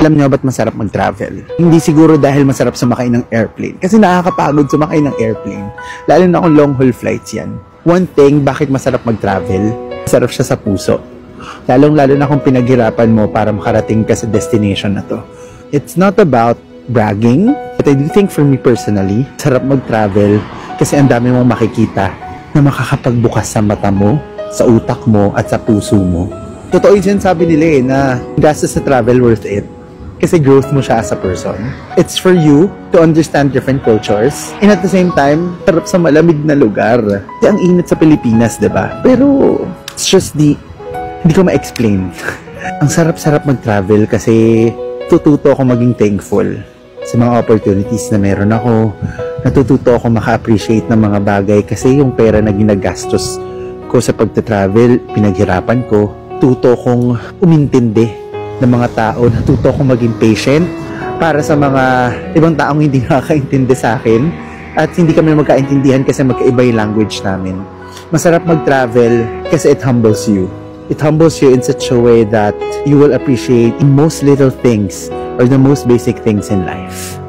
Alam nyo ba't masarap mag-travel? Hindi siguro dahil masarap sumakay ng airplane. Kasi nakakapagod sumakay ng airplane. Lalo na kung long haul flights yan. One thing, bakit masarap mag-travel? Masarap siya sa puso. Lalong-lalo na kung pinaghirapan mo para makarating ka sa destination na to. It's not about bragging, but I do think for me personally, sarap mag-travel kasi ang dami mong makikita na makakapagbukas sa mata mo, sa utak mo, at sa puso mo. Totoo yun, sabi nila na gastos sa travel worth it. Kasi growth mo siya as a person. It's for you to understand different cultures. And at the same time, sarap sa malamig na lugar. Kasi ang init sa Pilipinas, diba? Pero, it's just hindi ko ma-explain. Ang sarap-sarap mag-travel kasi tututo ako maging thankful sa mga opportunities na meron ako. Natututo ako maka-appreciate ng mga bagay kasi yung pera na ginagastos ko sa pagta-travel, pinaghirapan ko. Tuto kong umintindi ng mga tao, natuto akong maging patient para sa mga ibang taong hindi nakakaintindi sa akin at hindi kami magkaintindihan kasi magkaiba yung language namin. Masarap mag-travel kasi it humbles you. It humbles you in such a way that you will appreciate most little things or the most basic things in life.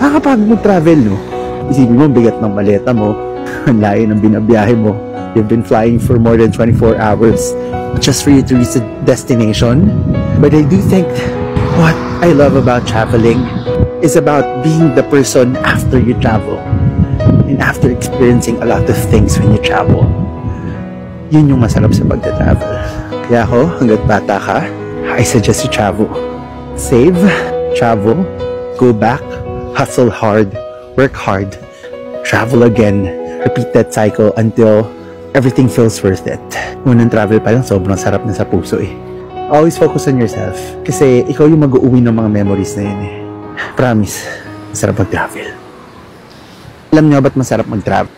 Nakakapagod mag-travel, no? Isipin mo, bigat ng maleta mo, ang layo ng binabiyahe mo. You've been flying for more than 24 hours just for you to reach a destination. But I do think what I love about traveling is about being the person after you travel and after experiencing a lot of things when you travel. Yun yung masarap sa pagta-travel. Kaya ako, hanggat bata ka, I suggest you travel. Save, travel, go back, hustle hard, work hard, travel again, repeat that cycle until everything feels worth it. Unang travel pa lang, sobrang sarap na sa puso eh. Always focus on yourself. Kasi ikaw yung mag-uuwi ng mga memories na yun eh. Promise, masarap mag-travel. Alam nyo ba't masarap mag-travel?